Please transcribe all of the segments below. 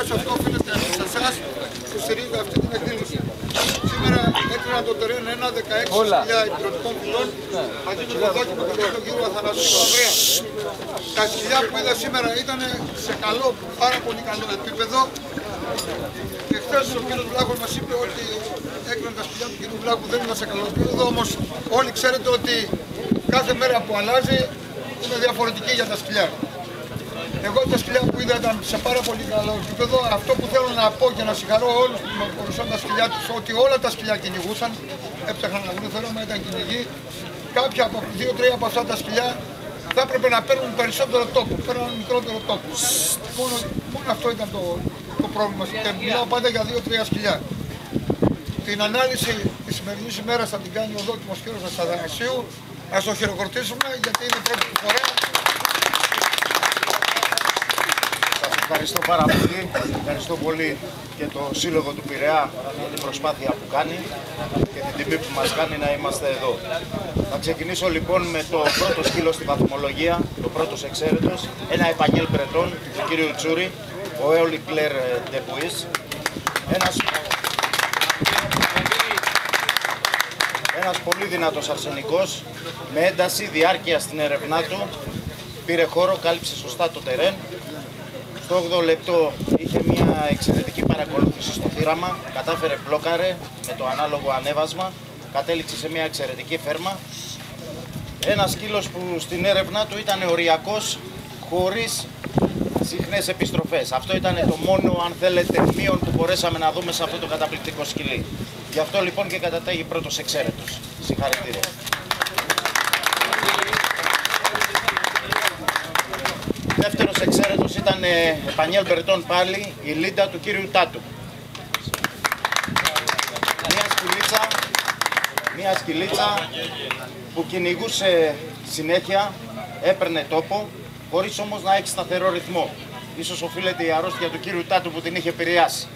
τεράστιο αυτό οφείλεται σε εσάς που στηρίζετε αυτή την εκδήλωση. Σήμερα έκριναν το τερέν ένα 16.000 υπηρετικών φυλών αντί το δόκιμο του κύριο Αθανασίου του Ανδρέα. Τα σκυλιά που είδα σήμερα ήταν σε καλό, πάρα πολύ καλό επίπεδο. Και χθες ο κύριος Βλάχος μας είπε ότι έκριναν τα σκυλιά του κύριου Βλάχου δεν ήταν σε καλό επίπεδο, όμως όλοι ξέρετε ότι κάθε μέρα που αλλάζει είναι διαφορετική για τα σκυλιά. Εγώ τα σκυλιά που είδα ήταν σε πάρα πολύ καλό επίπεδο. Αυτό που θέλω να πω και να συγχαρώ όλους που παρουσιάσαν τα σκυλιά τους, ότι όλα τα σκυλιά κυνηγούσαν, έψαχναν να βρουν θέραμα, ήταν κυνηγοί. Κάποια από 2-3 από αυτά τα σκυλιά θα έπρεπε να παίρνουν περισσότερο τόπο, παίρνουν μικρότερο τόπο. Μόνο αυτό ήταν το πρόβλημα. Και μιλάω πάντα για 2-3 σκυλιά. Την ανάλυση της σημερινής ημέρας θα την κάνει ο δόκιμος κύριος Αθανασίου. Ας το χειροκροτήσουμε γιατί είναι πρώτη φορά. Ευχαριστώ πάρα πολύ. Ευχαριστώ πολύ και το Σύλλογο του Πειραιά για την προσπάθεια που κάνει και την τιμή που μας κάνει να είμαστε εδώ. Θα ξεκινήσω λοιπόν με το πρώτο σκύλο στη βαθμολογία, το πρώτος εξαίρετος, ένα Επανιέλ Μπρετόν του κύριου Τσούρη, ο Έολι Κλέρ Ντεπουής, ένας πολύ δυνατός αρσενικός, με ένταση, διάρκεια στην έρευνά του, πήρε χώρο, κάλυψε σωστά το τερέν. Στο 8ο λεπτό είχε μια εξαιρετική παρακολούθηση στο θύραμα, κατάφερε μπλόκαρε με το ανάλογο ανέβασμα, κατέληξε σε μια εξαιρετική φέρμα. Ένας σκύλος που στην έρευνά του ήταν οριακός, χωρίς συχνές επιστροφές. Αυτό ήταν το μόνο, αν θέλετε, μείον που μπορέσαμε να δούμε σε αυτό το καταπληκτικό σκυλί. Γι' αυτό λοιπόν και κατατέγει πρώτος εξαίρετος. Συγχαρητήρια. Δεύτερος εξαίρετος ήταν Επανιέλ Μπρετόν πάλι, η Λίντα του κύριου Τάτου. Μια σκυλίτσα που κυνηγούσε συνέχεια, έπαιρνε τόπο, χωρίς όμως να έχει σταθερό ρυθμό. Ίσως οφείλεται η αρρώστια του κύριου Τάτου που την είχε επηρεάσει.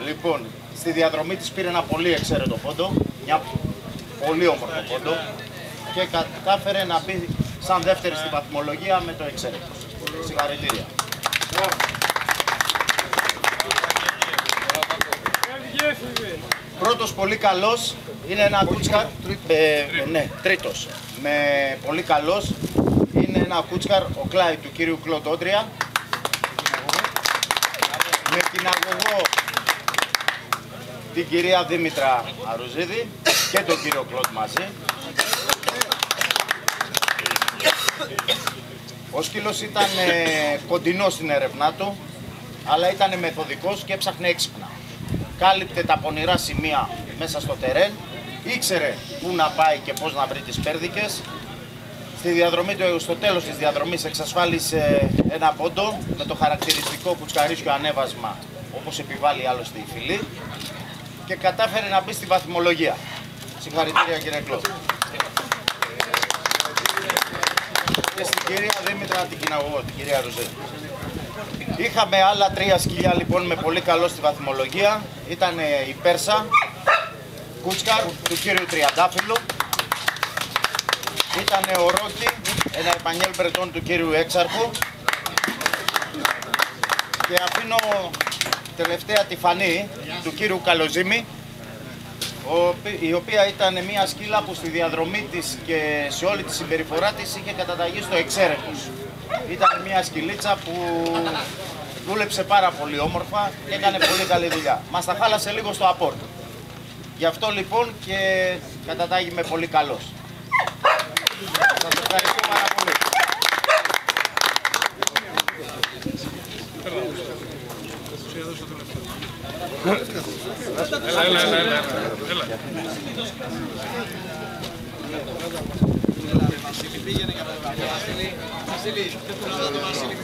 Λοιπόν, στη διαδρομή της πήρε ένα πολύ εξαίρετο πόντο, μια πολύ όμορφο πόντο και κατάφερε να μπει σαν δεύτερη στη βαθμολογία με το εξαίρετο. Συγχαρητήρια. Πρώτος πολύ καλός είναι ένα κούτσκαρ, τρίτος. Με πολύ καλός είναι ένα κούτσκαρ, ο Κλάι του κύριου Κλοντ Όντρια. Με την αγωγό την κυρία Δήμητρα Αρουζίδη και τον κύριο Κλοντ μαζί. Ο σκύλος ήταν κοντινός στην έρευνά του, αλλά ήταν μεθοδικός και έψαχνε έξυπνα. Κάλυπτε τα πονηρά σημεία μέσα στο τερέν, ήξερε πού να πάει και πώς να βρει τις πέρδικες. Στη διαδρομή του, στο τέλος της διαδρομής εξασφάλισε ένα πόντο με το χαρακτηριστικό κουτσκαρίσιο ανέβασμα, όπως επιβάλλει άλλωστε η φυλή, και κατάφερε να μπει στη βαθμολογία. Συγχαρητήρια κύριε Κλοντ. Και στην κυρία Δήμητρα την κοιναγωγό, την κυρία Ρουζέλη. Είχαμε άλλα 3 σκυλιά λοιπόν με πολύ καλό στη βαθμολογία. Ήταν η Πέρσα, κούτσκαρ του κύριου Τριαντάφυλλου. Ήταν ο Ρόκι, ένα Επανιέλ Μπρετόν του κύριου Έξαρχου. Και αφήνω τελευταία τη Φανή του κύριου Καλοζήμη, η οποία ήταν μια σκύλα που στη διαδρομή της και σε όλη τη συμπεριφορά της είχε καταταγεί στο εξαίρετος. Ήταν μια σκυλίτσα που δούλεψε πάρα πολύ όμορφα και έκανε πολύ καλή δουλειά. Μας τα χάλασε λίγο στο απόρ. Γι' αυτό λοιπόν και κατατάγει με πολύ καλός. Σας ευχαριστώ πάρα πολύ. Βασίλη, πήγαινε για τον Βασίλη. Βασίλη, το Βασίλη,